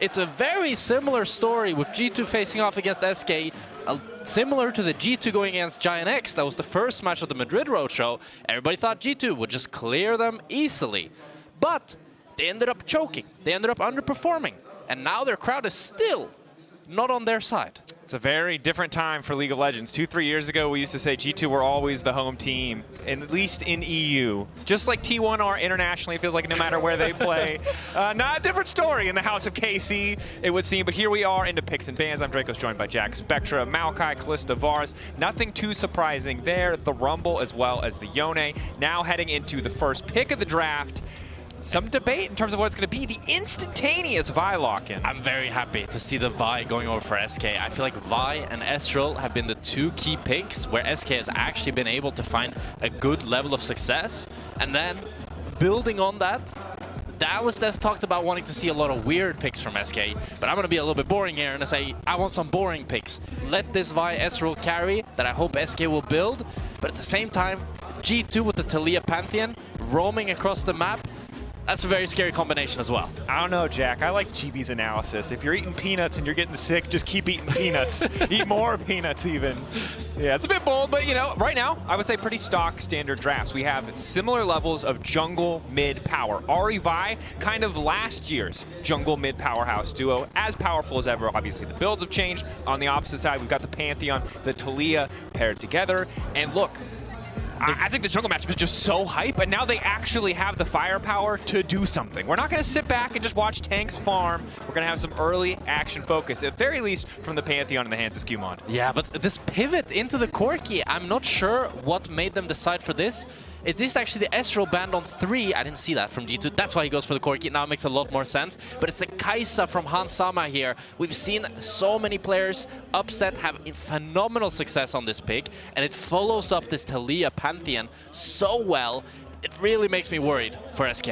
It's a very similar story with G2 facing off against SK, similar to the G2 going against Giant X. That was the first match of the Madrid Roadshow. Everybody thought G2 would just clear them easily. But they ended up choking. They ended up underperforming. And now their crowd is still not on their side. It's a very different time for League of Legends. 2-3 years ago, we used to say G2 were always the home team, at least in EU. Just like T1 are internationally, it feels like no matter where they play. Not a different story in the house of KC, it would seem. But here we are into picks and bans. I'm Drakos, joined by Jackspectra, Maokai, Kalista, Varus. Nothing too surprising there. The Rumble as well as the Yone. Now heading into the first pick of the draft. Some debate in terms of what it's going to be. The instantaneous Vi lock-in. I'm very happy to see the Vi going over for SK. I feel like Vi and Estral have been the two key picks where SK has actually been able to find a good level of success. And then, building on that, Dallas Des talked about wanting to see a lot of weird picks from SK, but I'm going to be a little bit boring here and say, I want some boring picks. Let this Vi Estral carry that I hope SK will build, but at the same time, G2 with the Taliyah Pantheon roaming across the map, that's a very scary combination as well. I don't know, Jack. I like GB's analysis. If you're eating peanuts and you're getting sick, just keep eating peanuts. Eat more peanuts even. Yeah, it's a bit bold, but you know, right now, I would say pretty stock standard drafts. We have similar levels of jungle mid power. Ahri Vi, kind of last year's jungle mid powerhouse duo, as powerful as ever. Obviously, the builds have changed. On the opposite side, we've got the Pantheon, the Taliyah paired together. And look, I think this jungle matchup is just so hype, and now they actually have the firepower to do something. We're not going to sit back and just watch tanks farm. We're going to have some early action focus, at the very least from the Pantheon in the hands of SkewMond. Yeah, but this pivot into the Corki, I'm not sure what made them decide for this. It is actually the Estral banned on 3. I didn't see that from G2. That's why he goes for the Corki. Now it makes a lot more sense. But it's the Kai'Sa from Hans Sama here. We've seen so many players upset, have phenomenal success on this pick. And it follows up this Taliyah Pantheon so well. It really makes me worried for SK.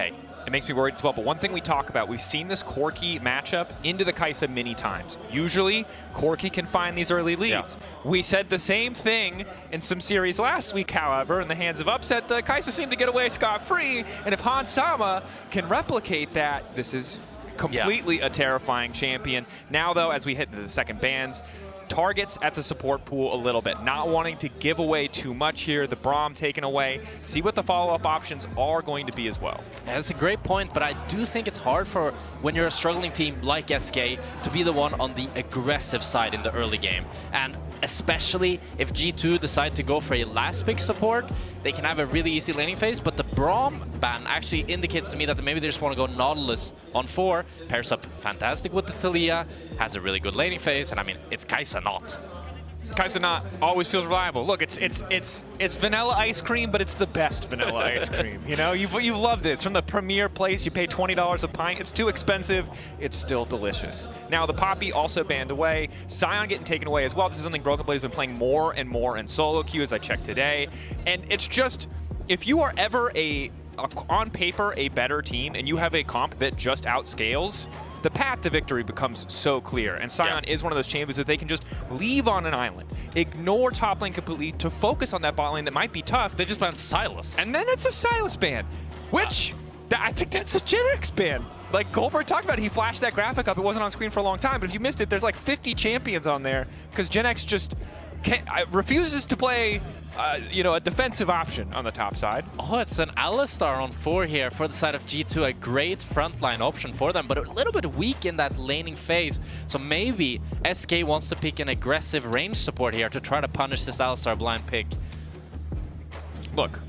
It makes me worried as well, but one thing we talk about, we've seen this Corki matchup into the Kai'Sa many times. Usually, Corki can find these early leads. Yeah. We said the same thing in some series last week, however, in the hands of Upset, the Kai'Sa seemed to get away scot-free, and if Hans Sama can replicate that, this is completely a terrifying champion. Now, though, as we hit into the second bans, targets at the support pool a little bit, not wanting to give away too much here. The Braum taken away. See what the follow-up options are going to be as well. Yeah, that's a great point, but I do think it's hard for when you're a struggling team like SK to be the one on the aggressive side in the early game. And especially if G2 decide to go for a last pick support, they can have a really easy laning phase, but the Braum ban actually indicates to me that maybe they just want to go Nautilus on 4, pairs up fantastic with the Taliyah, has a really good laning phase, and I mean, it's Kai'Sa not. Kai'Sa not always feels reliable. Look, it's vanilla ice cream, but it's the best vanilla ice cream. You know, you loved it. It's from the premier place. You pay $20 a pint. It's too expensive. It's still delicious. Now the Poppy also banned away. Sion getting taken away as well. This is something Broken Blade has been playing more and more in solo queue as I checked today. And it's just, if you are ever on paper a better team and you have a comp that just outscales, the path to victory becomes so clear. And Sion is one of those champions that they can just leave on an island, ignore top lane completely to focus on that bot lane that might be tough. They just ban Sylas. And then it's a Sylas ban, which I think that's a Gen X ban. Like Goldberg talked about, he flashed that graphic up. It wasn't on screen for a long time, but if you missed it, there's like 50 champions on there because Gen X just refuses to play you know, a defensive option on the top side. Oh, it's an Alistar on 4 here for the side of G2. A great frontline option for them, but a little bit weak in that laning phase. So maybe SK wants to pick an aggressive range support here to try to punish this Alistar blind pick. Look,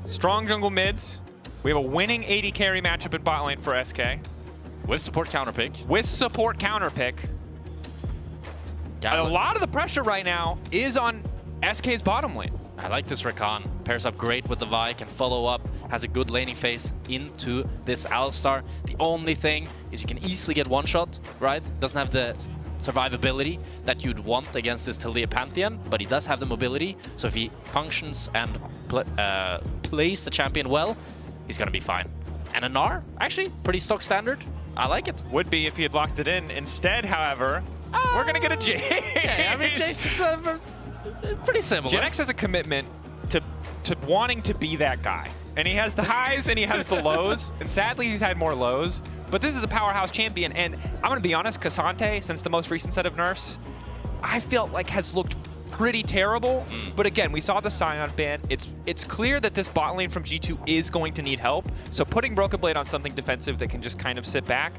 strong jungle mids. We have a winning AD carry matchup at bot lane for SK. With support counter pick. With support counter pick. A lot of the pressure right now is on SK's bottom lane. I like this Rakan. Pairs up great with the Vi, can follow up, has a good laning phase into this Alistar. The only thing is you can easily get one-shot, right? Doesn't have the survivability that you'd want against this Taliyah Pantheon, but he does have the mobility. So if he functions and plays the champion well, he's going to be fine. And an R, actually, pretty stock standard. I like it. Would be if he had locked it in. Instead, however, we're going to get a Jayce. Yeah, I mean, Jayce is pretty similar. Gen X has a commitment to wanting to be that guy. And he has the highs and he has the lows. And sadly, he's had more lows. But this is a powerhouse champion, and I'm going to be honest, K'Sante, since the most recent set of nerfs, I felt like has looked pretty terrible. But again, we saw the Scion ban. It's clear that this bot lane from G2 is going to need help. So putting Broken Blade on something defensive that can just kind of sit back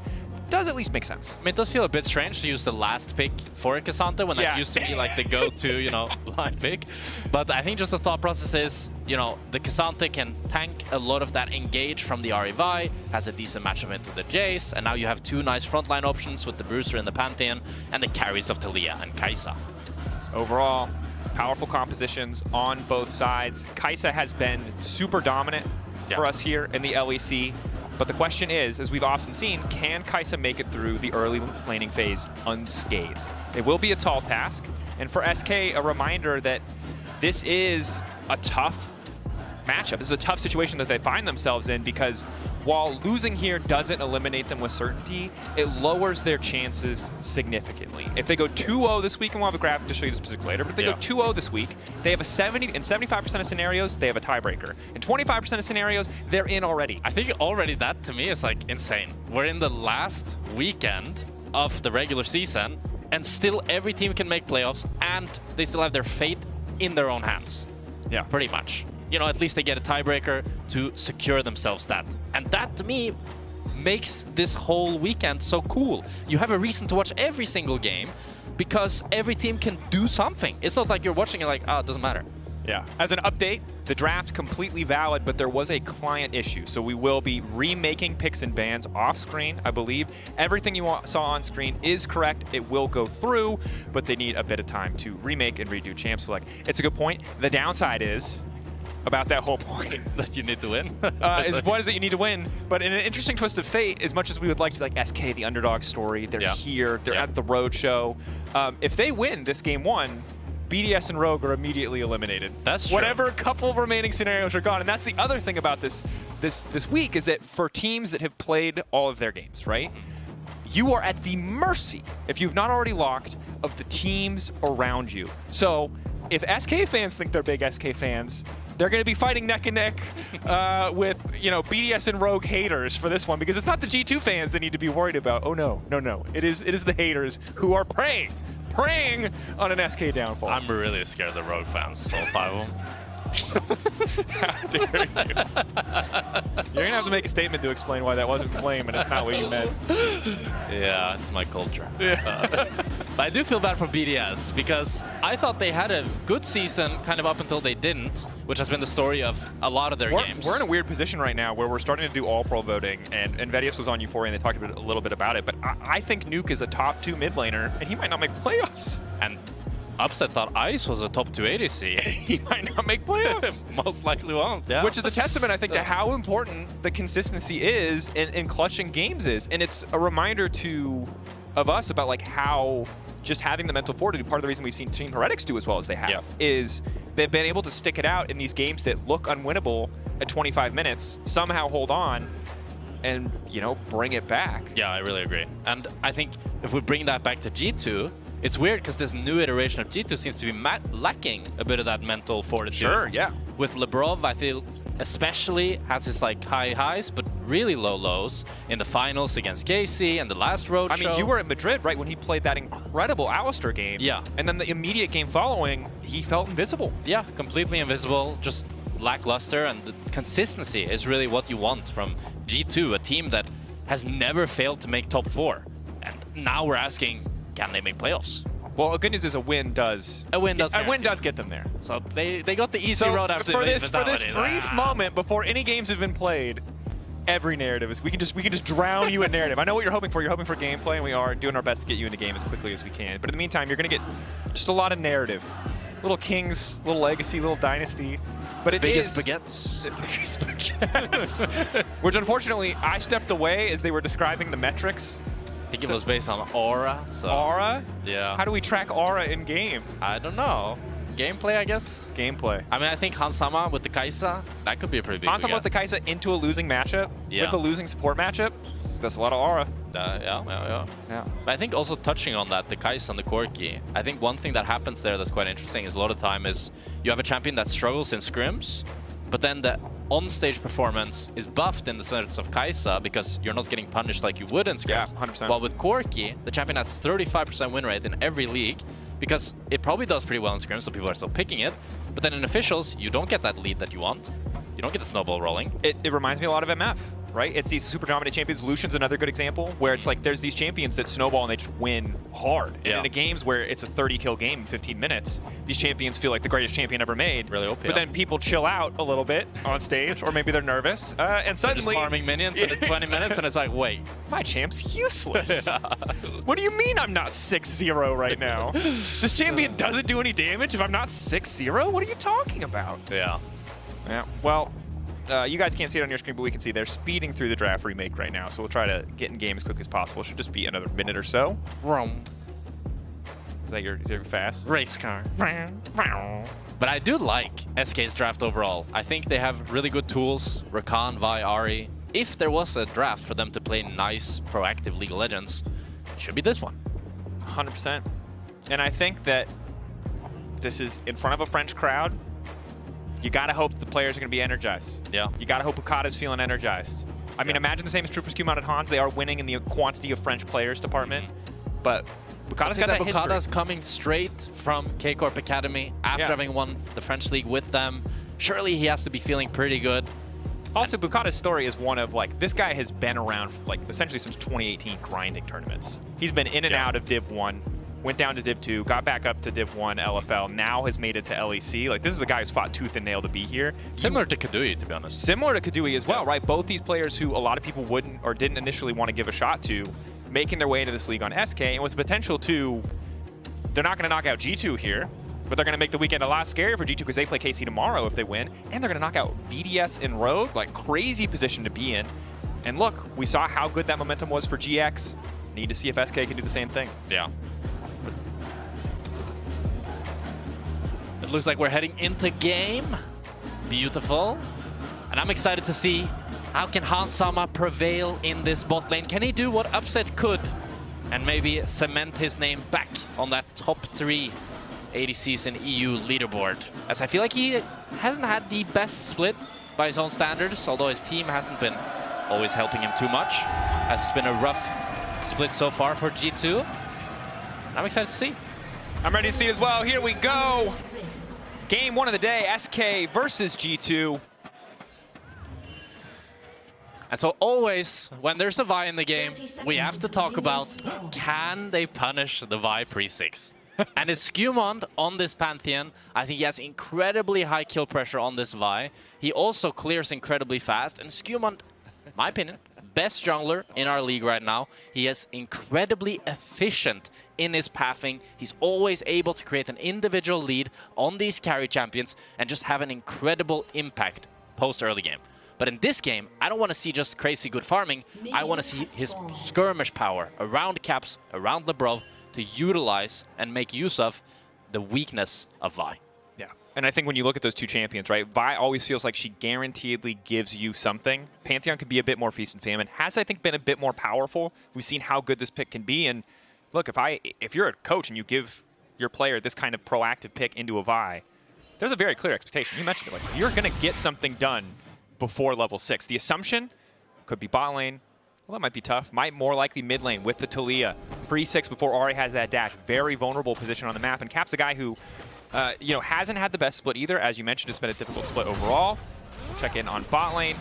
does at least make sense. I mean, it does feel a bit strange to use the last pick for K'Sante when that used to be like the go-to, you know, line pick. But I think just the thought process is, you know, the K'Sante can tank a lot of that engage from the Ahri Vi, has a decent matchup into the Jayce, and now you have two nice frontline options with the Bruiser and the Pantheon, and the carries of Taliyah and Kai'Sa. Overall, powerful compositions on both sides. Kai'Sa has been super dominant for us here in the LEC. But the question is, as we've often seen, can Kai'Sa make it through the early laning phase unscathed? It will be a tall task. And for SK, a reminder that this is a tough matchup. This is a tough situation that they find themselves in, because while losing here doesn't eliminate them with certainty, it lowers their chances significantly. If they go 2-0 this week, and we'll have a graphic to show you the specifics later, but if they go 2-0 this week, they have a 75% of scenarios, they have a tiebreaker. In 25% of scenarios, they're in already. I think already that, to me, is like insane. We're in the last weekend of the regular season, and still every team can make playoffs, and they still have their fate in their own hands. Yeah. Pretty much. You know, at least they get a tiebreaker to secure themselves that. And that, to me, makes this whole weekend so cool. You have a reason to watch every single game because every team can do something. It's not like you're watching it like, oh, it doesn't matter. Yeah. As an update, the draft completely valid, but there was a client issue. So we will be remaking picks and bans off screen, I believe. Everything you saw on screen is correct. It will go through, but they need a bit of time to remake and redo Champ Select. It's a good point. The downside is about that whole point that you need to win. What is it you need to win? But in an interesting twist of fate, as much as we would like to be like SK, the underdog story, they're here, they're at the road show. If they win this game one, BDS and Rogue are immediately eliminated. That's true. Whatever couple remaining scenarios are gone. And that's the other thing about this week, is that for teams that have played all of their games, right? You are at the mercy, if you've not already locked, of the teams around you. So if SK fans think they're big SK fans, they're going to be fighting neck and neck with, you know, BDS and Rogue haters for this one, because it's not the G2 fans they need to be worried about. Oh no, no, no. It is the haters who are preying on an SK downfall. I'm really scared of the Rogue fans, all five of them. How dare you? You're gonna have to make a statement to explain why that wasn't flame and it's not what you meant. Yeah, it's my culture. But I do feel bad for BDS because I thought they had a good season kind of up until they didn't, which has been the story of a lot of their games. We're in a weird position right now where we're starting to do all-pro voting, and Vedius was on Euphoria and they talked a little bit about it, but I think Nuke is a top 2 mid laner and he might not make playoffs. And Upset thought Ice was a top 2 ADC. He might not make playoffs. Most likely won't, yeah. Which is a testament, I think, to how important the consistency is in clutching games is. And it's a reminder of us about like how just having the mental fortitude, part of the reason we've seen Team Heretics do as well as they have, is they've been able to stick it out in these games that look unwinnable at 25 minutes, somehow hold on, and, you know, bring it back. Yeah, I really agree. And I think if we bring that back to G2, it's weird because this new iteration of G2 seems to be lacking a bit of that mental fortitude. Sure, yeah. With Labrov, I feel especially has his like high highs, but really low lows in the finals against KC and the last road show. I mean, you were at Madrid, right, when he played that incredible Alistar game. Yeah. And then the immediate game following, he felt invisible. Yeah, completely invisible, just lackluster, and the consistency is really what you want from G2, a team that has never failed to make top 4. And now we're asking, can they make playoffs? Well, the good news is a win does get them there. So they got the easy road after for this brief moment before any games have been played, every narrative is we can just drown you in narrative. I know what you're hoping for. You're hoping for gameplay, and we are doing our best to get you in the game as quickly as we can. But in the meantime, you're going to get just a lot of narrative. Little kings, little legacy, little dynasty. But it biggest is baguettes. Biggest baguettes. Which unfortunately, I stepped away as they were describing the metrics. I think it was based on aura. So. Aura? Yeah. How do we track aura in game? I don't know. Gameplay, I guess. Gameplay. I mean, I think Hansama with the Kai'Sa, that could be a pretty big Hansama with the Kai'Sa into a losing matchup, with a losing support matchup. That's a lot of aura. Yeah. But I think also touching on that, the Kai'Sa and the Corki, I think one thing that happens there that's quite interesting is a lot of time is you have a champion that struggles in scrims, but then the on-stage performance is buffed in the sense of Kai'Sa because you're not getting punished like you would in scrims. Yeah, 100%. While with Corki, the champion has 35% win rate in every league because it probably does pretty well in scrims, so people are still picking it. But then in officials, you don't get that lead that you want. You don't get the snowball rolling. It reminds me a lot of MF, right? It's these super dominant champions. Lucian's another good example, where it's like there's these champions that snowball and they just win hard. Yeah. And in the games where it's a 30-kill game in 15 minutes, these champions feel like the greatest champion ever made. Really OP, but then people chill out a little bit on stage, or maybe they're nervous, and They're suddenly... just farming minions and it's 20 minutes and it's like, wait. My champ's useless. What do you mean I'm not 6-0 right now? This champion doesn't do any damage if I'm not 6-0? What are you talking about? Yeah. Yeah, well, you guys can't see it on your screen, but we can see they're speeding through the draft remake right now, so we'll try to get in game as quick as possible. Should just be another minute or so. Vroom. Is that your fast? Race car. But I do like SK's draft overall. I think they have really good tools. Rakan, Vi, Ahri. If there was a draft for them to play nice, proactive League of Legends, it should be this one. 100%. And I think that this is in front of a French crowd. You gotta hope the players are gonna be energized. Yeah. You gotta hope Boukada's feeling energized. I mean, imagine the same is true for SkewMond and Hans. They are winning in the quantity of French players department, but Boukada's got that history. Boukada's coming straight from K-Corp Academy after having won the French League with them. Surely he has to be feeling pretty good. Also, Boukada's story is one of, like, this guy has been around, like, essentially since 2018 grinding tournaments. He's been in and out of Div 1, went down to Div 2, got back up to Div 1 LFL, now has made it to LEC. Like, this is a guy who's fought tooth and nail to be here. Similar to Keduii, to be honest. Similar to Keduii as well, right? Both these players who a lot of people wouldn't or didn't initially want to give a shot to, making their way into this league on SK, and with the potential to, they're not going to knock out G2 here, but they're going to make the weekend a lot scarier for G2 because they play KC tomorrow if they win, and they're going to knock out VDS and Rogue, like crazy position to be in. And look, we saw how good that momentum was for GX. Need to see if SK can do the same thing. Yeah. It looks like we're heading into game. Beautiful. And I'm excited to see how can Hansama prevail in this bot lane. Can he do what Upset could and maybe cement his name back on that top 3 ADCs in EU leaderboard? As I feel like he hasn't had the best split by his own standards, although his team hasn't been always helping him too much. As it's been a rough split so far for G2. I'm excited to see. I'm ready to see it as well. Here we go. Game 1 of the day, SK versus G2. And so always, when there's a Vi in the game, we have to talk about, can they punish the Vi pre-6? And it's SkewMond on this Pantheon. I think he has incredibly high kill pressure on this Vi. He also clears incredibly fast. And SkewMond, my opinion, best jungler in our league right now. He is incredibly efficient in his pathing. He's always able to create an individual lead on these carry champions and just have an incredible impact post-early game. But in this game, I don't want to see just crazy good farming. I want to see his skirmish power around caps, around Labrov, to utilize and make use of the weakness of Vi. Yeah, and I think when you look at those two champions, right, Vi always feels like she guaranteedly gives you something. Pantheon could be a bit more feast and famine. Has, I think, been a bit more powerful. We've seen how good this pick can be. And look, if you're a coach and you give your player this kind of proactive pick into a Vi, there's a very clear expectation. You mentioned it, like, you're going to get something done before level 6. The assumption could be bot lane. Well, that might be tough. Might more likely mid lane with the Taliyah. Pre-6 before Ahri has that dash. Very vulnerable position on the map. And Cap's a guy who, you know, hasn't had the best split either. As you mentioned, it's been a difficult split overall. We'll check in on bot lane.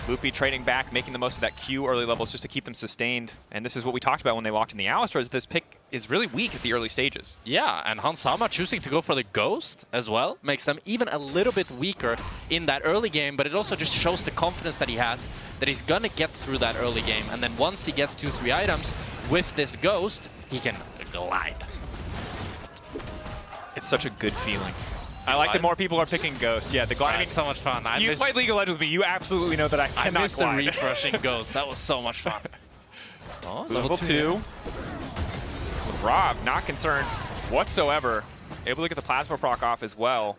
Loopy trading back, making the most of that Q early levels just to keep them sustained. And this is what we talked about when they locked in the Alistar, is this pick is really weak at the early stages. Yeah, and Hansama choosing to go for the Ghost as well makes them even a little bit weaker in that early game, but it also just shows the confidence that he has, that he's gonna get through that early game. And then once he gets 2-3 items with this Ghost, he can glide. It's such a good feeling. I like that more people are picking Ghost. Yeah, the gliding. That's so much fun. You played League of Legends with me. You absolutely know that I cannot missed glide. the refreshing Ghost. That was so much fun. Oh, level 2. Rob, not concerned whatsoever. Able to get the plasma proc off as well.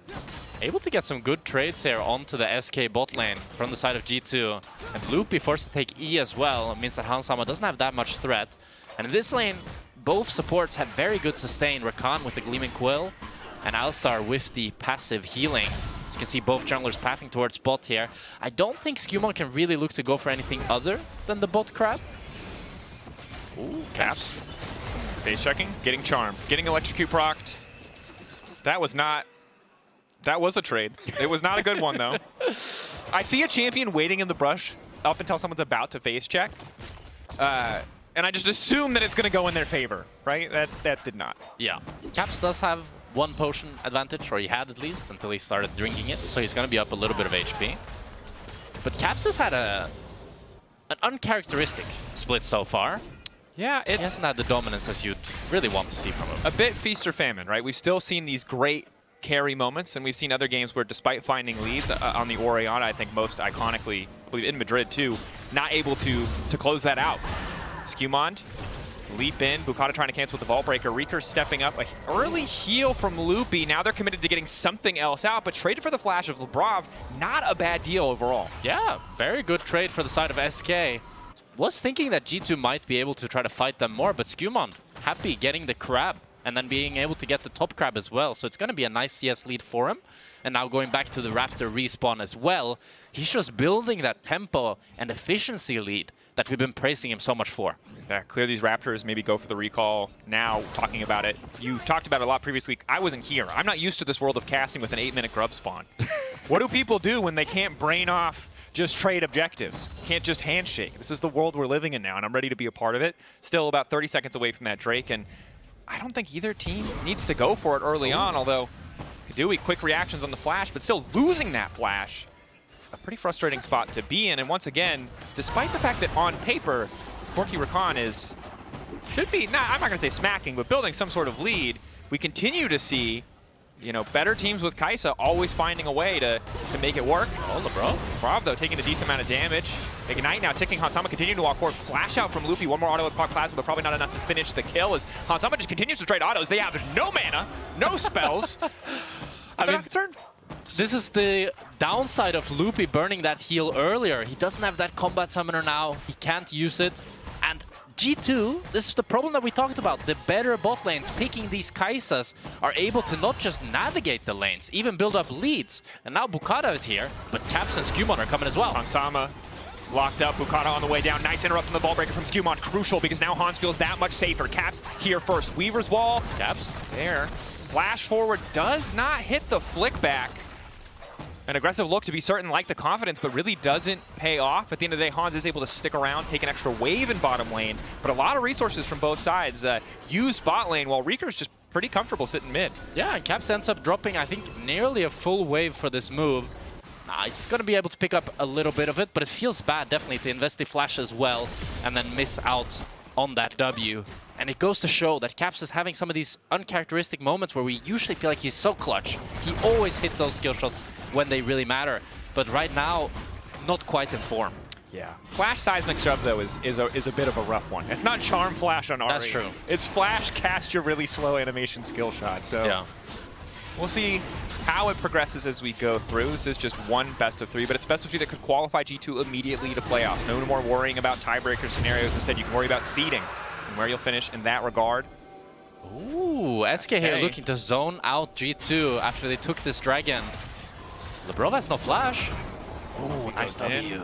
Able to get some good trades here onto the SK bot lane from the side of G2. And Loopy forced to take E as well. It means that Hansama doesn't have that much threat. And in this lane, both supports have very good sustain. Rakan with the Gleaming Quill, and Alistar with the passive healing. As you can see both junglers pathing towards bot here. I don't think SkewMond can really look to go for anything other than the bot crab. Ooh, caps. Phase checking, getting charmed, getting electrocute procced. That was a trade. It was not a good one though. I see a champion waiting in the brush up until someone's about to phase check. And I just assume that it's going to go in their favor, right? That did not. Yeah. Caps does have one potion advantage, or he had at least, until he started drinking it, so he's going to be up a little bit of HP. But Caps has had an uncharacteristic split so far. Yeah, he hasn't had the dominance as you'd really want to see from him. A bit feast or famine, right? We've still seen these great carry moments, and we've seen other games where despite finding leads on the Orianna, I think most iconically, I believe in Madrid too, not able to close that out. SkewMond, leap in, Boukada trying to cancel with the Vault Breaker, Reeker stepping up, an early heal from Loopy, now they're committed to getting something else out, but traded for the flash of Labrov, not a bad deal overall. Yeah, very good trade for the side of SK. Was thinking that G2 might be able to try to fight them more, but SkewMond happy getting the crab and then being able to get the top crab as well, so it's going to be a nice CS lead for him. And now going back to the Raptor respawn as well, he's just building that tempo and efficiency lead that we've been praising him so much for. Yeah, clear these Raptors, maybe go for the recall. Now, talking about it, you talked about it a lot previous week. I wasn't here. I'm not used to this world of casting with an 8-minute grub spawn. What do people do when they can't brain off just trade objectives? Can't just handshake. This is the world we're living in now, and I'm ready to be a part of it. Still about 30 seconds away from that Drake, and I don't think either team needs to go for it early on, although Keduii, quick reactions on the flash, but still losing that flash. A pretty frustrating spot to be in, and once again, despite the fact that on paper, Corki Rakan should be, I'm not going to say smacking, but building some sort of lead, we continue to see, you know, better teams with Kai'Sa always finding a way to make it work. Oh, Labrov, though, taking a decent amount of damage. Ignite now, ticking Hansama, continuing to walk forward. Flash out from Loopy, one more auto with Proc Plasma, but probably not enough to finish the kill as Hansama just continues to trade autos. They have no mana, no spells. I'm not concerned. This is the downside of Loopy burning that heal earlier. He doesn't have that combat summoner now. He can't use it. And G2, this is the problem that we talked about. The better bot lanes picking these Kai'Sas are able to not just navigate the lanes, even build up leads. And now Boukada is here, but Caps and SkewMond are coming as well. Hansama locked up, Boukada on the way down. Nice interrupt from the Vault Breaker from SkewMond. Crucial because now Hans feels that much safer. Caps here first. Weaver's Wall. Caps there. Flash forward does not hit the flick back. An aggressive look to be certain, like the confidence, but really doesn't pay off. At the end of the day, Hans is able to stick around, take an extra wave in bottom lane, but a lot of resources from both sides use bot lane, while Reeker's just pretty comfortable sitting mid. Yeah, and Caps ends up dropping, I think, nearly a full wave for this move. He's going to be able to pick up a little bit of it, but it feels bad, definitely, to invest the flash as well and then miss out on that W. And it goes to show that Caps is having some of these uncharacteristic moments where we usually feel like he's so clutch. He always hits those skill shots when they really matter, but right now, not quite in form. Yeah. Flash Seismic Shove, though, is a bit of a rough one. It's not Charm Flash on Ahri. That's true. It's Flash, cast your really slow animation skill shot. So yeah. We'll see how it progresses as we go through. This is just one best of 3, but it's best of 3 that could qualify G2 immediately to playoffs. No more worrying about tiebreaker scenarios. Instead, you can worry about seeding and where you'll finish in that regard. Ooh, SK here looking to zone out G2 after they took this dragon. Labrov has no flash. Ooh, nice W.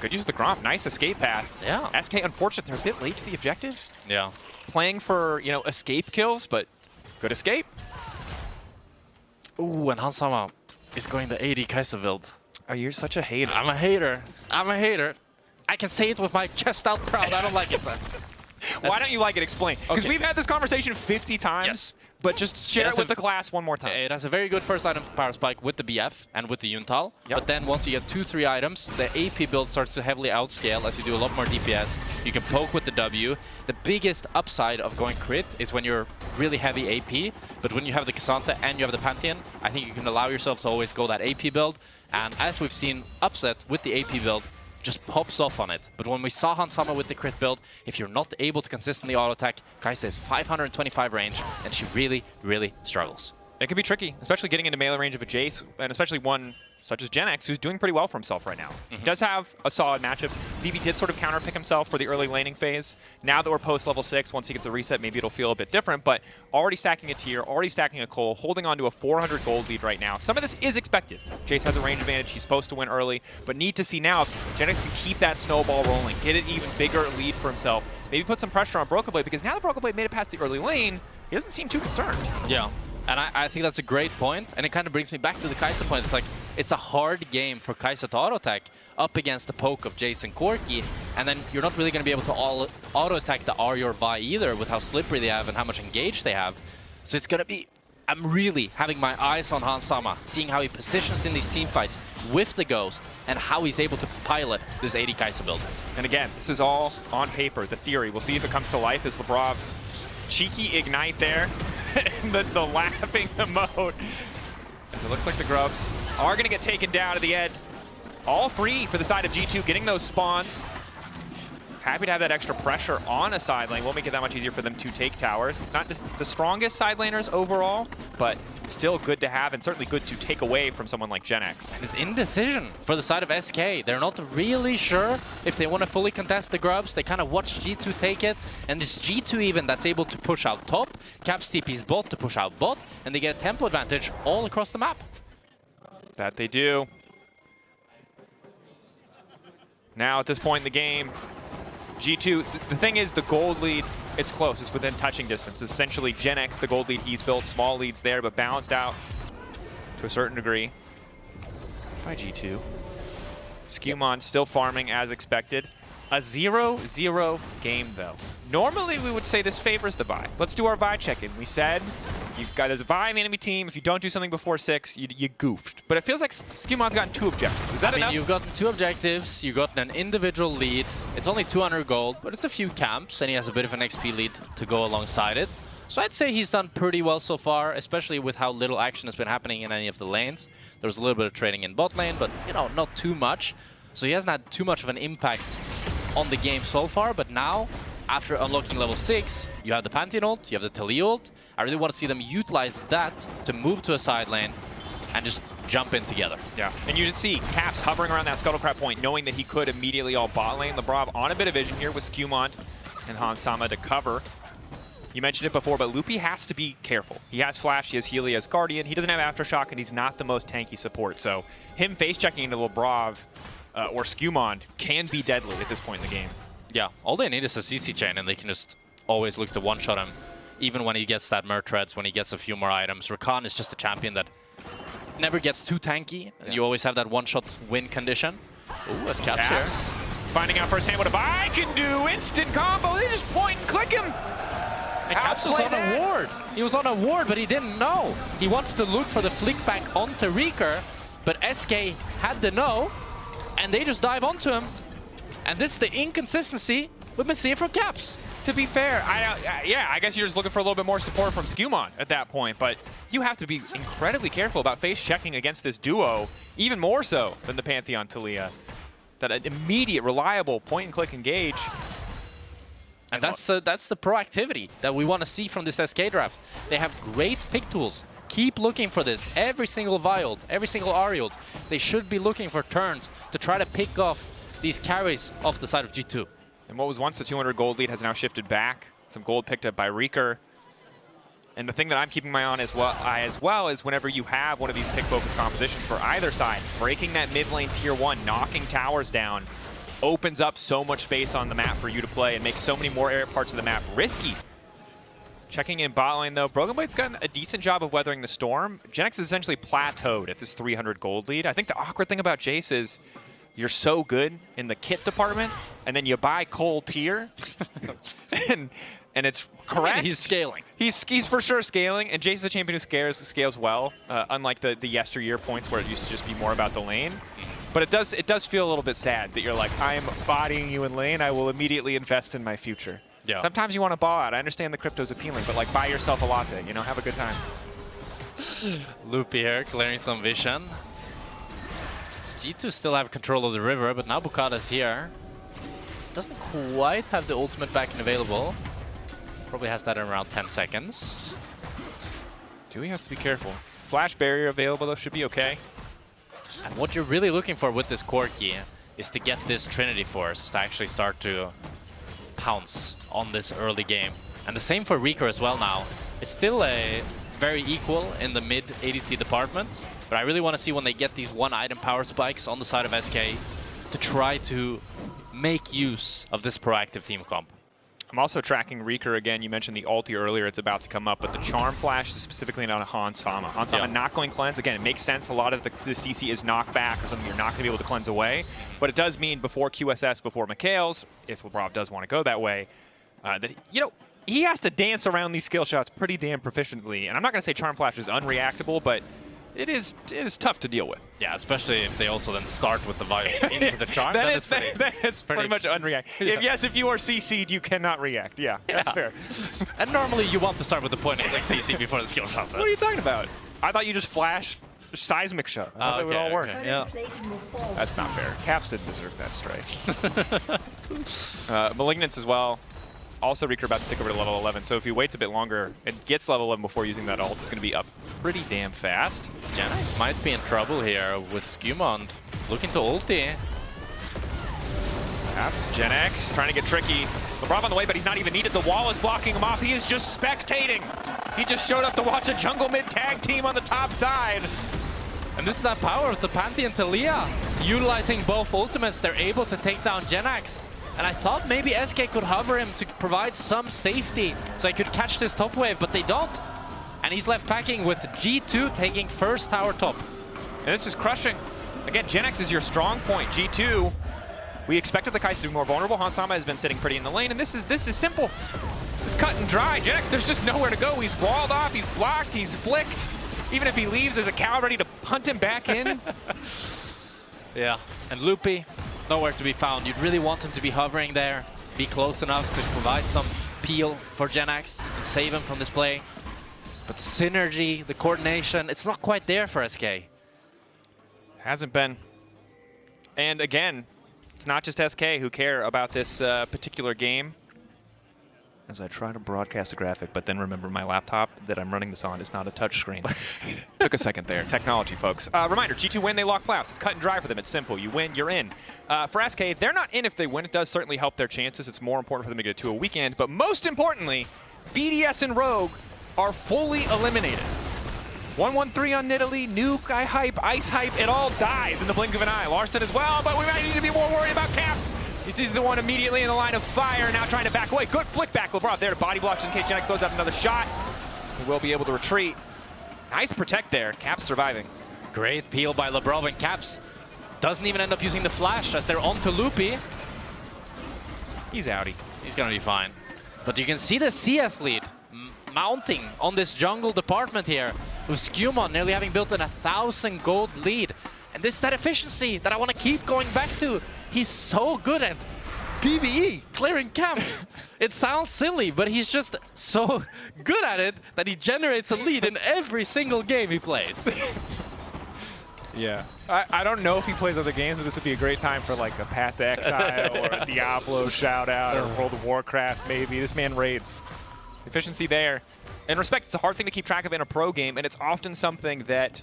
Good use of the Gromp. Nice escape path. Yeah. SK, unfortunate, they're a bit late to the objective. Yeah. Playing for, you know, escape kills, but good escape. Ooh, and Hansama is going the AD Kai'Sa build. Oh, you're such a hater. I'm a hater. I'm a hater. I can say it with my chest out proud. I don't like it, but... Why don't you like it? Explain. Because we've had this conversation 50 times, but just share it with the class one more time. It has a very good first item power spike with the BF and with the Yuntal. But then once you get 2-3 items, the AP build starts to heavily outscale as you do a lot more DPS. You can poke with the W. The biggest upside of going crit is when you're really heavy AP, but when you have the Cassandra and you have the Pantheon, I think you can allow yourself to always go that AP build. And as we've seen, Upset with the AP build just pops off on it. But when we saw Hansama with the crit build, if you're not able to consistently auto-attack, Kai'Sa is 525 range, and she really, really struggles. It can be tricky, especially getting into melee range of a Jayce, and especially one such as GenX, who's doing pretty well for himself right now. He does have a solid matchup. VP did sort of counterpick himself for the early laning phase. Now that we're post level 6, once he gets a reset, maybe it'll feel a bit different, but already stacking a tier, already stacking a coal, holding on to a 400 gold lead right now. Some of this is expected. Jayce has a range advantage. He's supposed to win early, but need to see now if GenX can keep that snowball rolling, get an even bigger lead for himself, maybe put some pressure on Broken Blade, because now that Broken Blade made it past the early lane, he doesn't seem too concerned. Yeah. And I think that's a great point, and it kind of brings me back to the Kai'Sa point. It's like, it's a hard game for Kai'Sa to auto-attack up against the poke of Jayce and Corki, and then you're not really going to be able to auto-attack the Ahri or Vi either with how slippery they have and how much engage they have. So it's going to be... I'm really having my eyes on Hans Sama, seeing how he positions in these team fights with the Ghost, and how he's able to pilot this AD Kai'Sa build. And again, this is all on paper, the theory. We'll see if it comes to life as Labrov cheeky ignite there. the laughing emote. As it looks like the Grubs are going to get taken down to the end. All three for the side of G2 getting those spawns. Happy to have that extra pressure on a side lane. Won't make it that much easier for them to take towers. Not the strongest side laners overall, but still good to have and certainly good to take away from someone like GenX. And it's indecision for the side of SK. They're not really sure if they want to fully contest the Grubs. They kind of watch G2 take it, and it's G2 even that's able to push out top, caps TP's bot to push out bot, and they get a tempo advantage all across the map. That they do. Now at this point in the game, G2, the thing is the gold lead, it's close, it's within touching distance. Essentially GenX, the gold lead he's built, small leads there, but balanced out to a certain degree by G2. SkewMond still farming as expected. A 0-0 game though. Normally we would say this favors the bye. Let's do our bye check-in. We said you've got there's a bye in the enemy team. If you don't do something before 6, you goofed. But it feels like SkewMond's gotten 2 objectives. Is that enough? You've gotten 2 objectives, you've gotten an individual lead. It's only 200 gold, but it's a few camps, and he has a bit of an XP lead to go alongside it. So I'd say he's done pretty well so far, especially with how little action has been happening in any of the lanes. There was a little bit of trading in bot lane, but you know, not too much. So he hasn't had too much of an impact on the game so far, but now, after unlocking level 6, you have the Pantheon ult, you have the Taliyah ult. I really want to see them utilize that to move to a side lane and just jump in together. Yeah, and you did see Caps hovering around that Scuttlecrab point, knowing that he could immediately all bot lane. Labrov on a bit of vision here with SkewMond and Hans Sama to cover. You mentioned it before, but Loopy has to be careful. He has Flash, he has Healy, he has Guardian, he doesn't have Aftershock, and he's not the most tanky support. So him face-checking into Labrov or SkewMond can be deadly at this point in the game. Yeah, all they need is a CC chain, and they can just always look to one-shot him. Even when he gets that Mer Treads, when he gets a few more items. Rakan is just a champion that never gets too tanky. Yeah. You always have that one-shot win condition. Ooh, that's Caps here. Finding out firsthand what a buy can do. Instant combo. They just point and click him. And Caps was on a ward. He was on a ward, but he didn't know. He wanted to look for the flick back onto FLICKR, but SK had the know, and they just dive onto him. And this is the inconsistency we've been seeing from Caps. To be fair, I guess you're just looking for a little bit more support from SkewMond at that point, but you have to be incredibly careful about face-checking against this duo, even more so than the Pantheon Taliyah. That immediate, reliable point-and-click engage. And that's the proactivity that we want to see from this SK draft. They have great pick tools. Keep looking for this. Every single Vi ult, every single Ahri ult, they should be looking for turns to try to pick off these carries off the side of G2. And what was once the 200 gold lead has now shifted back. Some gold picked up by FLICKR. And the thing that I'm keeping my eye on as well is whenever you have one of these pick-focused compositions for either side, breaking that mid lane tier 1, knocking towers down, opens up so much space on the map for you to play and makes so many more area parts of the map risky. Checking in bot lane though, Broken Blade's done a decent job of weathering the storm. GenX is essentially plateaued at this 300 gold lead. I think the awkward thing about Jayce is you're so good in the kit department, and then you buy Cole tier, and it's correct. And he's scaling. He's for sure scaling, and Jayce is a champion who scales well, unlike the yesteryear points where it used to just be more about the lane. But it does feel a little bit sad that you're like, I am bodying you in lane, I will immediately invest in my future. Yeah. Sometimes you want to ball out. I understand the crypto's appealing, but like buy yourself a latte, you know, have a good time. Loopy here, clearing some vision. G2 still have control of the river, but now Boukada's here. Doesn't quite have the ultimate back and available. Probably has that in around 10 seconds. Keduii has to be careful. Flash barrier available though, should be okay. And what you're really looking for with this Corki is to get this Trinity Force to actually start to pounce on this early game. And the same for Reeker as well now. It's still a very equal in the mid ADC department, but I really want to see when they get these one item power spikes on the side of SK to try to make use of this proactive team comp. I'm also tracking Reeker again. You mentioned the ulti earlier, it's about to come up, but the Charm Flash is specifically on Hansama. Hansama not going cleanse. Again, it makes sense. A lot of the CC is knockback or something you're not going to be able to cleanse away, but it does mean before QSS, before Mikhail's, if Labrov does want to go that way, that, you know, he has to dance around these skill shots pretty damn proficiently. And I'm not going to say Charm Flash is unreactable, but it is tough to deal with. Yeah, especially if they also then start with the Vial into the Charm. then it's pretty much unreact. Yeah. If you are CC'd, you cannot react. Yeah, that's fair. And normally you want to start with the point of like CC before the skill shot. What are you talking about? I thought you just flash seismic shot. I thought it would all work. Okay. Yeah. That's not fair. Caps didn't deserve that strike. Malignance as well. Also, Reeker about to stick over to level 11, so if he waits a bit longer and gets level 11 before using that ult, it's going to be up pretty damn fast. Jayce might be in trouble here with SkewMond looking to ulti. Perhaps Gen X trying to get tricky. Labrov on the way, but he's not even needed. The wall is blocking him off. He is just spectating. He just showed up to watch a jungle mid tag team on the top side. And this is that power of the Pantheon Taliyah. Utilizing both ultimates, they're able to take down Gen X. And I thought maybe SK could hover him to provide some safety so he could catch this top wave, but they don't. And he's left packing with G2 taking first tower top. And this is crushing. Again, Gen X is your strong point. G2, we expected the Kites to be more vulnerable. Hansama has been sitting pretty in the lane, and this is simple. It's cut and dry. Gen X, there's just nowhere to go. He's walled off, he's blocked, he's flicked. Even if he leaves, there's a cow ready to hunt him back in. Yeah, and Loopy, nowhere to be found. You'd really want him to be hovering there, be close enough to provide some peel for Gen X and save him from this play. But the synergy, the coordination, it's not quite there for SK. Hasn't been. And again, it's not just SK who care about this particular game. As I try to broadcast a graphic, but then remember my laptop that I'm running this on is not a touchscreen. Took a second there. Technology, folks. Reminder, G2 win, they lock playoffs. It's cut and dry for them. It's simple. You win, you're in. For SK, they're not in if they win. It does certainly help their chances. It's more important for them to get to a weekend. But most importantly, BDS and Rogue are fully eliminated. 1-1-3 on Nidalee, Nuke, Hype, Ice Hype, it all dies in the blink of an eye. Larson as well, but we might need to be more worried about Caps. He's the one immediately in the line of fire, now trying to back away. Good flick back, Labrov there to body block in case Gen X throws out another shot. He will be able to retreat. Nice protect there, Caps surviving. Great peel by Labrov, and Caps doesn't even end up using the flash as they're on to Loopy. He's outie. He's gonna be fine. But you can see the CS lead mounting on this jungle department here, with SkewMond nearly having built an 1,000 gold lead. And this is that efficiency that I want to keep going back to. He's so good at PvE, clearing camps. It sounds silly, but he's just so good at it that he generates a lead in every single game he plays. Yeah. I don't know if he plays other games, but this would be a great time for like a Path to Exile or a Diablo shout-out or World of Warcraft maybe. This man raids. Efficiency there. In respect, it's a hard thing to keep track of in a pro game, and it's often something that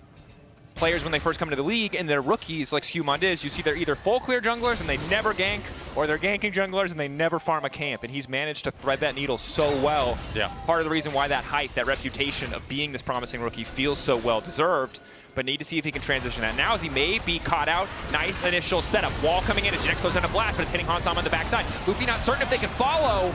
players, when they first come into the league and they're rookies like SkewMond is, you see they're either full clear junglers and they never gank, or they're ganking junglers and they never farm a camp, and he's managed to thread that needle so well. Yeah. Part of the reason why that hype, that reputation of being this promising rookie feels so well deserved, but need to see if he can transition that now as he may be caught out. Nice initial setup. Wall coming in as Gen X goes down to blast, but it's hitting Hansama on the backside. Loopy not certain if they can follow.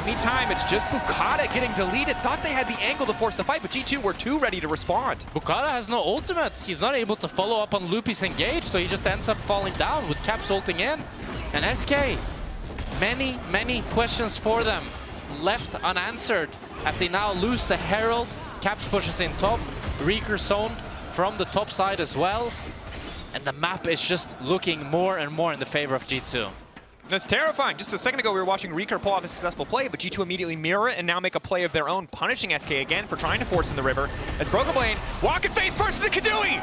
Meantime, it's just Boukada getting deleted. Thought they had the angle to force the fight, but G2 were too ready to respond. Boukada has no ultimate. He's not able to follow up on Loopy's engage, so he just ends up falling down with Caps ulting in. And SK, many questions for them left unanswered as they now lose the Herald. Caps pushes in top, Reeker zoned from the top side as well. And the map is just looking more and more in the favor of G2. That's terrifying. Just a second ago, we were watching Reeker pull off a successful play, but G2 immediately mirror it and now make a play of their own, punishing SK again for trying to force in the river. As Broken Blade, walking face first to the Keduii!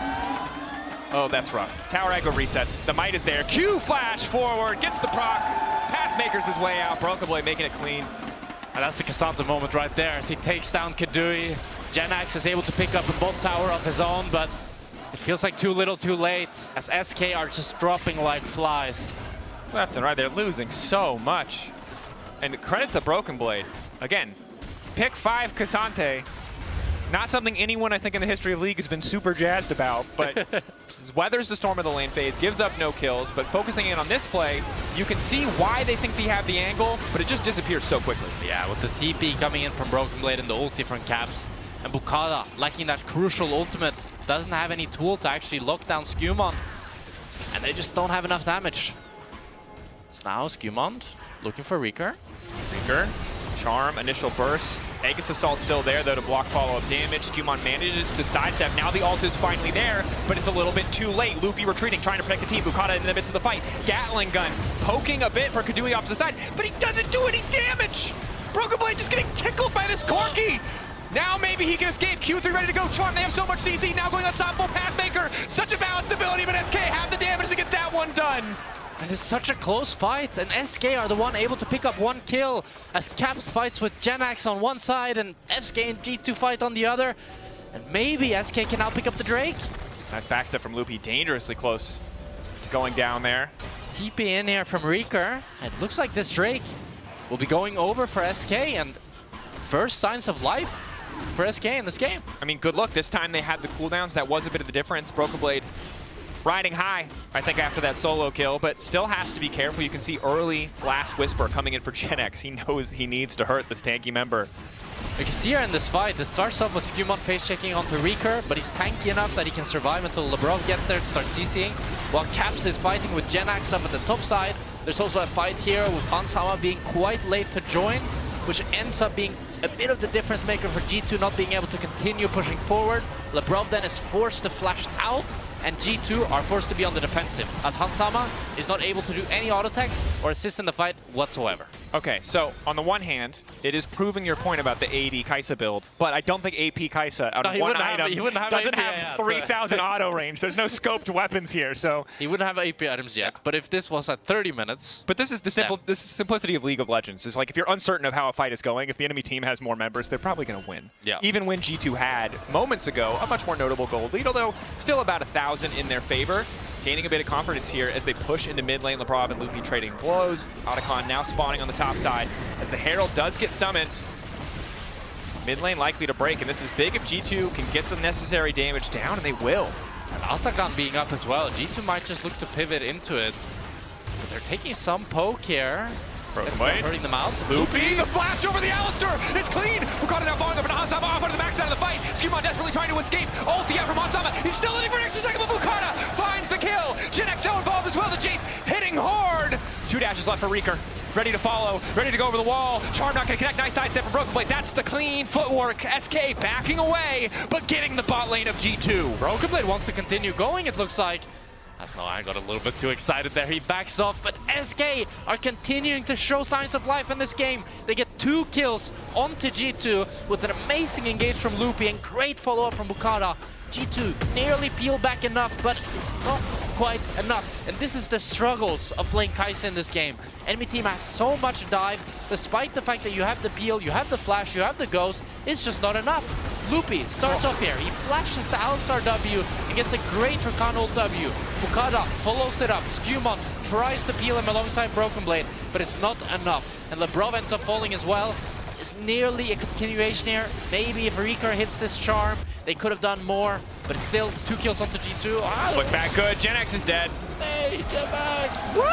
Oh, that's rough. Tower aggro resets. The might is there. Q flash forward, gets the proc. Path makers his way out. Broken Blade making it clean. And that's the Cassandra moment right there as he takes down Keduii. Gen X is able to pick up a bot tower of his own, but it Feels like too little too late, as SK are just dropping like flies. Left and right, they're losing so much. And credit the Broken Blade. Again, pick 5 K'Sante. Not something anyone, I think, in the history of League has been super jazzed about, but weathers the storm of the lane phase, gives up no kills, but focusing in on this play, you can see why they think they have the angle, but it just disappears so quickly. Yeah, with the TP coming in from Broken Blade and the ulti from Caps, and Boukada lacking that crucial ultimate, doesn't have any tool to actually lock down SkewMond, and they just don't have enough damage. So now SkewMond looking for FLICKR. FLICKR, Charm, initial burst. Aegis Assault still there, though, to block follow-up damage. SkewMond manages to sidestep. Now the ult is finally there, but it's a little bit too late. Loopy retreating, trying to protect the team. Boukada in the midst of the fight. Gatling gun poking a bit for Keduii off to the side, but he doesn't do any damage! Broken Blade just getting tickled by this Corki! Now maybe he can escape. Q3 ready to go. Charm, they have so much CC. Now going unstoppable. Pathmaker. Such a balanced ability, but SK have the damage to get that one done. And it's such a close fight, and SK are the one able to pick up 1 kill as Caps fights with Genax on one side and SK and G2 fight on the other. And maybe SK can now pick up the Drake. Nice backstep from Loopy, dangerously close to going down there. TP in here from FLICKR. It looks like this Drake will be going over for SK, and first signs of life for SK in this game. I mean, good luck. This time they had the cooldowns. That was a bit of the difference. Broken Blade riding high, I think, after that solo kill, but still has to be careful. You can see early Last Whisper coming in for Genax. He knows he needs to hurt this tanky member. You can see here in this fight, it starts off with SkewMond face checking onto FLICKR, but he's tanky enough that he can survive until Labrov gets there to start CCing, while Caps is fighting with Genax up at the top side. There's also a fight here with Hansama being quite late to join, which ends up being a bit of the difference maker for G2 not being able to continue pushing forward. Labrov then is forced to flash out, and G2 are forced to be on the defensive, as Hansama is not able to do any auto attacks or assist in the fight whatsoever. Okay, so on the one hand, it is proving your point about the AD Kai'Sa build, but I don't think AP Kai'Sa out of one item doesn't have 3,000 auto range. There's no scoped weapons here, so he wouldn't have AP items yet. Yeah. But if this was at 30 minutes, but this is the this is simplicity of League of Legends. It's like if you're uncertain of how a fight is going, if the enemy team has more members, they're probably going to win. Yeah. Even when G2 had moments ago a much more notable gold lead, although still about 1,000 in their favor. Gaining a bit of confidence here as they push into mid lane. Labrov and Loopy trading blows. Otacon now spawning on the top side as the Herald does get summoned. Mid lane likely to break, and this is big if G2 can get the necessary damage down, and they will. And Otacon being up as well, G2 might just look to pivot into it. But they're taking some poke here. Hurting them out. Loopy, the flash over the Alistar! It's clean! Boukada now falling over to Hansama off onto the backside of the fight. SkewMond desperately trying to escape. Ulti out from Hansama. He's still living for an extra second, but Boukada finds the kill. Genax now involved as well. The Jayce hitting hard. 2 dashes left for FLICKR. Ready to follow, ready to go over the wall. Charm not gonna connect. Nice sidestep from Broken Blade. That's the clean footwork. SK backing away, but getting the bot lane of G2. Broken Blade wants to continue going, it looks like. That's no, I got a little bit too excited there. He backs off, but SK are continuing to show signs of life in this game. They get 2 kills onto G2 with an amazing engage from Loopy and great follow-up from Boukada. G2 nearly peel back enough, but it's not quite enough. And this is the struggles of playing Kai'Sa in this game. Enemy team has so much dive, despite the fact that you have the peel, you have the flash, you have the ghost, it's just not enough. Loopy starts off here, he flashes the Alistar W and gets a great Rakan ult W. Boukada follows it up, SkewMond tries to peel him alongside Broken Blade, but it's not enough. And Labrov ends up falling as well. It's nearly a continuation here. Maybe if FLICKR hits this charm, they could have done more, but it's still 2 kills onto G2. Look back good, Genax is dead. Hey, Genax! Woo!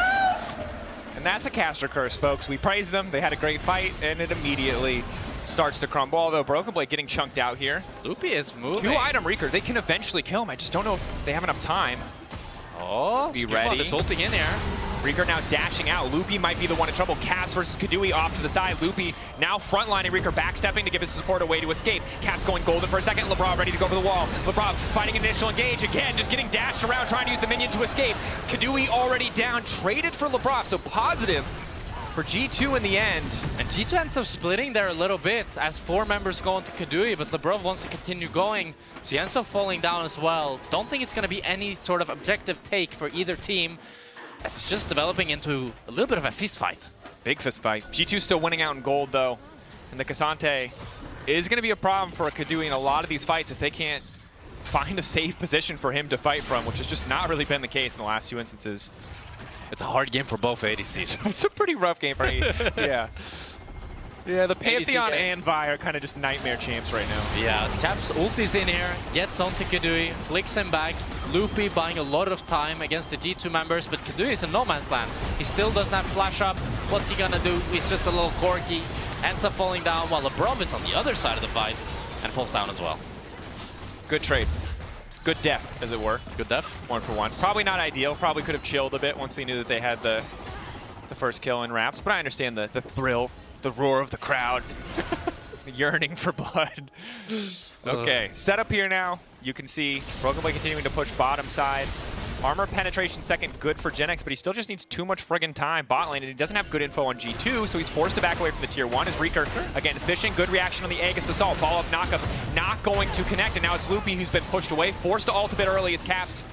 And that's a caster curse, folks. We praised them, they had a great fight, and it immediately starts to crumble, although Broken Blade getting chunked out here. Loopy is moving. 2 item FLICKR, they can eventually kill him. I just don't know if they have enough time. Oh, be ready. Is ulting in here. FLICKR now dashing out. Loopy might be the one in trouble. Caps versus Keduii off to the side. Loopy now frontlining FLICKR, backstepping to give his support a way to escape. Caps going golden for a second. Labrov ready to go for the wall. Labrov fighting initial engage again, just getting dashed around, trying to use the minion to escape. Keduii already down, traded for Labrov, so positive for G2 in the end. And G2 ends up splitting there a little bit as 4 members go into Keduii, but Labrov wants to continue going, so he ends up falling down as well. Don't think it's going to be any sort of objective take for either team, as it's just developing into a little bit of a fist fight. Big fist fight. G2 still winning out in gold though, and the K'Sante is going to be a problem for a Keduii in a lot of these fights if they can't find a safe position for him to fight from, which has just not really been the case in the last 2 instances. It's a hard game for both ADCs. It's a pretty rough game for ADC. Yeah. Yeah, the Pantheon and Vi are kind of just nightmare champs right now. Yeah, Caps ulti's in here, gets onto Keduii, flicks him back. Loopy buying a lot of time against the G2 members, but Keduii is in no man's land. He still doesn't have flash up. What's he gonna do? He's just a little Corki. Ends up falling down while Labrov is on the other side of the fight and falls down as well. Good trade. Good death, as it were. Good death. 1 for 1. Probably not ideal. Probably could have chilled a bit once they knew that they had the first kill in wraps, but I understand the thrill. The roar of the crowd, the yearning for blood. Okay, set up here now. You can see Broken Blade continuing to push bottom side. Armor penetration second, good for Gen X, but he still just needs too much friggin' time bot lane, and he doesn't have good info on G2, so he's forced to back away from the tier 1. As FLICKR, again, fishing, good reaction on the Aegis assault. Follow-up knockup, not going to connect, and now it's Loopy who's been pushed away, forced to ult a bit early as Caps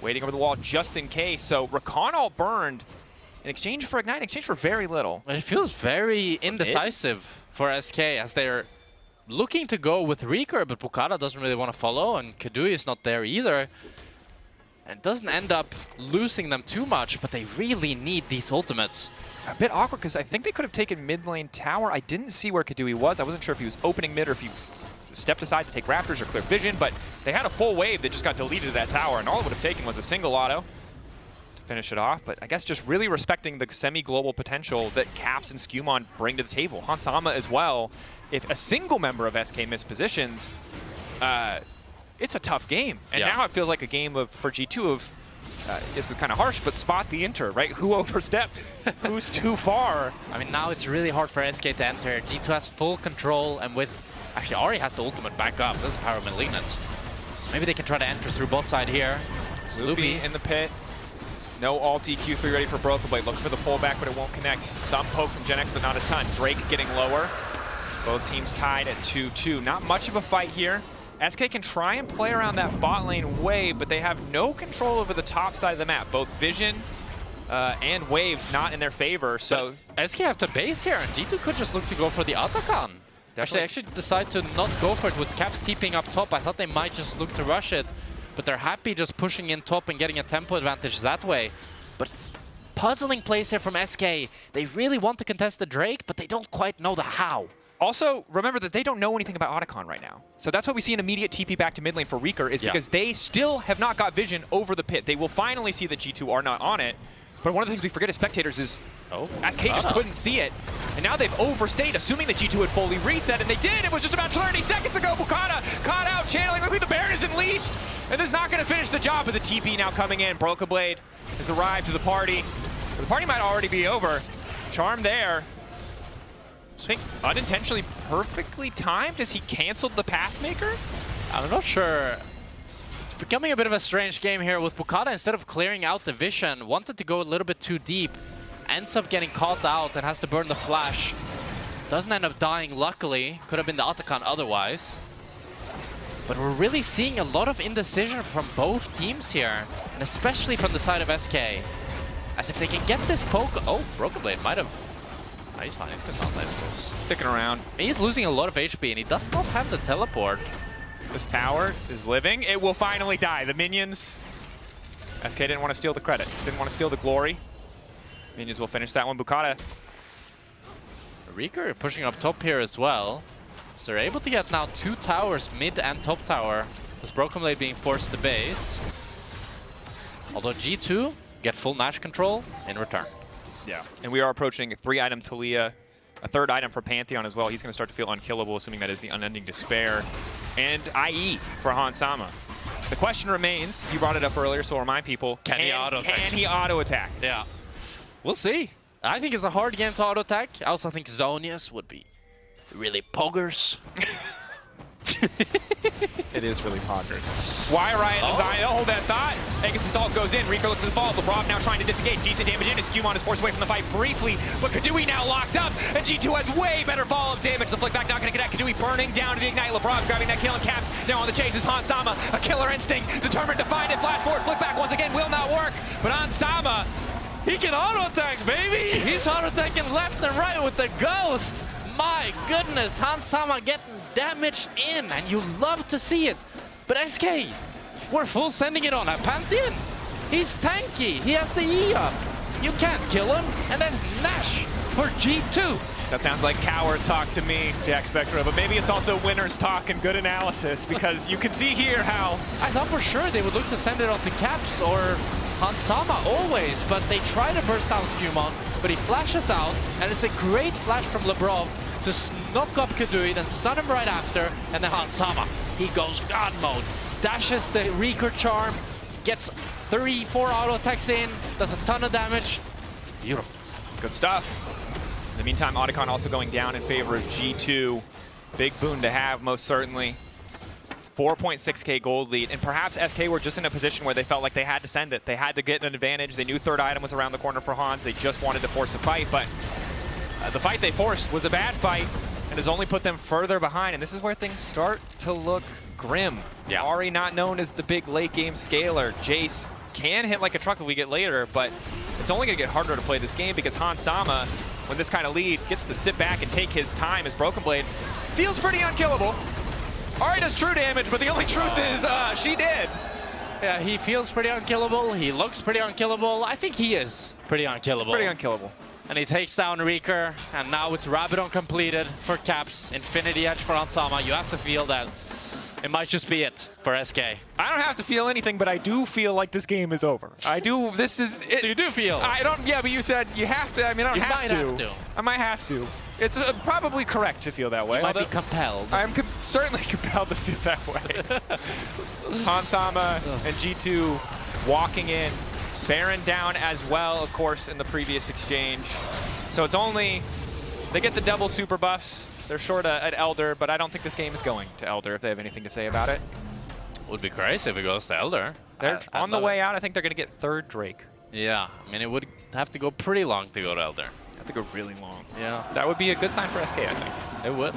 waiting over the wall just in case. So Rakan ult burned in exchange for Ignite, in exchange for very little. It feels very indecisive for SK as they're looking to go with FLICKR, but Boukada doesn't really want to follow, and Keduii is not there either. And doesn't end up losing them too much, but they really need these ultimates. A bit awkward because I think they could have taken mid lane tower. I didn't see where Keduii was. I wasn't sure if he was opening mid or if he stepped aside to take Raptors or clear vision, but they had a full wave that just got deleted to that tower, and all it would have taken was a single auto finish it off. But I guess just really respecting the semi-global potential that Caps and SkewMond bring to the table. Hansama as well. If a single member of SK mispositions, it's a tough game. And now it feels like a game of for G2 of, this is kind of harsh, but spot the enter, right? Who oversteps? Who's too far? I mean, now it's really hard for SK to enter. G2 has full control, and with... Actually, Ahri has the ultimate back up. This is Power Malignant. Maybe they can try to enter through bot side here. Loopy in the pit. No ult EQ3 ready for Broken Blade. Looking for the pullback, but it won't connect. Some poke from Gen X, but not a ton. Drake getting lower. Both teams tied at 2-2. Not much of a fight here. SK can try and play around that bot lane wave, but they have no control over the top side of the map. Both vision and waves not in their favor. So but SK have to base here, and G2 could just look to go for the Atakan. Actually decide to not go for it with Caps TPing up top. I thought they might just look to rush it, but they're happy just pushing in top and getting a tempo advantage that way. But puzzling plays here from SK. They really want to contest the Drake, but they don't quite know the how. Also, remember that they don't know anything about Otacon right now. So that's why we see an immediate TP back to mid lane for FLICKR, is because they still have not got vision over the pit. They will finally see that G2 are not on it. But one of the things we forget as spectators is SK just couldn't see it. And now they've overstayed, assuming that G2 had fully reset, and they did. It was just about 30 seconds ago. Boukada caught out, channeling. Maybe the Baron isn't leashed. And this is not going to finish the job with the TP now coming in. Broken Blade has arrived to the party. The party might already be over. Charm there. I think unintentionally perfectly timed as he canceled the Pathmaker? I'm not sure. It's becoming a bit of a strange game here with Boukada. Instead of clearing out the vision, wanted to go a little bit too deep. Ends up getting caught out and has to burn the flash. Doesn't end up dying, luckily. Could have been the Atakan otherwise. But we're really seeing a lot of indecision from both teams here. And especially from the side of SK. As if they can get this poke... Oh, Broken Blade might have... Oh, he's fine, he's Cassandra, I suppose. Sticking around. He's losing a lot of HP, and he does not have the teleport. This tower is living. It will finally die. The minions... SK didn't want to steal the credit. Didn't want to steal the glory. Minions will finish that one. Boukada. FLICKR pushing up top here as well. So they're able to get now 2 towers, mid and top tower, with Broken Blade being forced to base. Although G2 get full Nash control in return. Yeah, and we are approaching a 3-item Taliyah, a 3rd item for Pantheon as well. He's going to start to feel unkillable, assuming that is the Unending Despair. And IE for Hansama. The question remains, you brought it up earlier, so I'll remind people, can he auto-attack? Can he auto-attack? Yeah. We'll see. I think it's a hard game to auto-attack. I also think Zonius would be really poggers. It is really poggers. Why Riot and Vi? Hold that thought. Aegis Assault goes in. FLICKR looks to the fall. Labrov now trying to disengage. Decent damage in. And SkewMond is forced away from the fight briefly. But Keduii now locked up. And G2 has way better follow-up damage. The flick back not going to connect. Keduii burning down to the Ignite. Labrov grabbing that kill and Caps. Now on the chase is Hansama. A killer instinct. Determined to find it. Flash forward. Flick back once again will not work. But Hansama, he can auto-attack, baby. He's auto-attacking left and right with the Ghost. My goodness, Hansama getting damage in, and you love to see it. But SK, we're full sending it on a Pantheon. He's tanky. He has the E up. You can't kill him. And that's Nash for G2. That sounds like coward talk to me, Jackspectra, but maybe it's also winner's talk and good analysis, because you can see here how... I thought for sure they would look to send it on to Caps or Hansama always, but they try to burst down SkewMond, but he flashes out, and it's a great flash from Labrov to knock up Keduii, then stun him right after, and then Hansama, he goes God mode, dashes the Recur Charm, gets 3-4 auto attacks in, does a ton of damage. Beautiful. Good stuff. In the meantime, Audicon also going down in favor of G2. Big boon to have, most certainly. 4.6k gold lead, and perhaps SK were just in a position where they felt like they had to send it. They had to get an advantage. They knew third item was around the corner for Hans. They just wanted to force a fight, but the fight they forced was a bad fight and has only put them further behind, and this is where things start to look grim. Yeah. Ahri not known as the big late game scaler. Jayce can hit like a truck if we get later, but it's only going to get harder to play this game because Hansama, when this kind of lead, gets to sit back and take his time as Broken Blade feels pretty unkillable. Ahri does true damage, but the only truth is she did. Yeah, he feels pretty unkillable. He looks pretty unkillable. I think he is pretty unkillable. Pretty unkillable. And he takes down Recur, and now it's Rabadon completed for Caps. Infinity Edge for Hansama. You have to feel that it might just be it for SK. I don't have to feel anything, but I do feel like this game is over. I do. This is it. So you do feel? I don't. Yeah, but you said you have to. I mean, I don't You have might to. have to. I might have to. It's probably correct to feel that way. You might be compelled. I'm certainly compelled to feel that way. Hansama and G2 walking in. Baron down as well, of course, in the previous exchange. So it's only... They get the double super buffs. They're short at Elder, but I don't think this game is going to Elder if they have anything to say about it. Would be crazy if it goes to Elder. They're on the way out. I think they're going to get third Drake. Yeah, I mean, it would have to go pretty long to go to Elder. Have to go really long. Yeah. That would be a good sign for SK, I think. It would.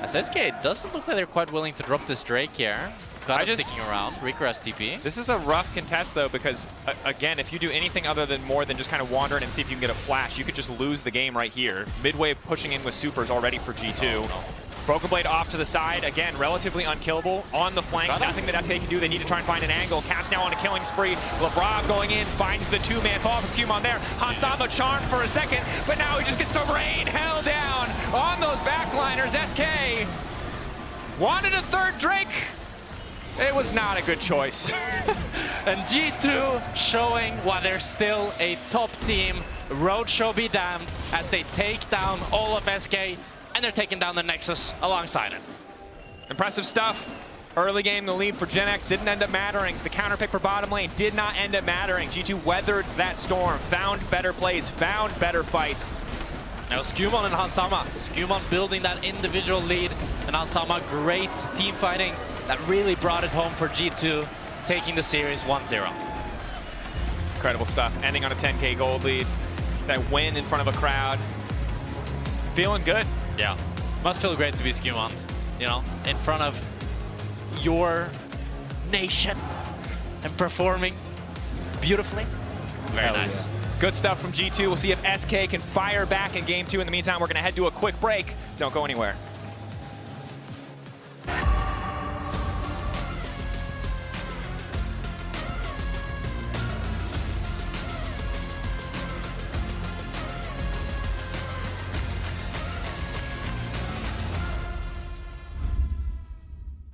As SK, it doesn't look like they're quite willing to drop this Drake here. Kind of sticking around. Recur has TP. This is a rough contest, though, because, again, if you do anything other than more than just kind of wander in and see if you can get a flash, you could just lose the game right here. Midway pushing in with supers already for G2. Oh, no. Broken Blade off to the side, again, relatively unkillable. On the flank, nothing that SK can do. They need to try and find an angle. Caps now on a killing spree. Labrov going in, finds the two-man fall from SkewMond there. Hansama charmed for a second, but now he just gets to rain hell down on those backliners. SK wanted a third Drake. It was not a good choice. And G2 showing why they're still a top team. Roadshow be damned as they take down all of SK, and they're taking down the Nexus alongside it. Impressive stuff. Early game, the lead for Gen X didn't end up mattering. The counter pick for bottom lane did not end up mattering. G2 weathered that storm, found better plays, found better fights. Now SkewMond and Hansama. SkewMond building that individual lead, and Hansama great team fighting that really brought it home for G2, taking the series 1-0. Incredible stuff. Ending on a 10k gold lead. That win in front of a crowd. Feeling good. Yeah. Must feel great to be SkewMond, you know, in front of your nation and performing beautifully. Very nice. Yeah. Good stuff from G2. We'll see if SK can fire back in game 2. In the meantime, we're going to head to a quick break. Don't go anywhere.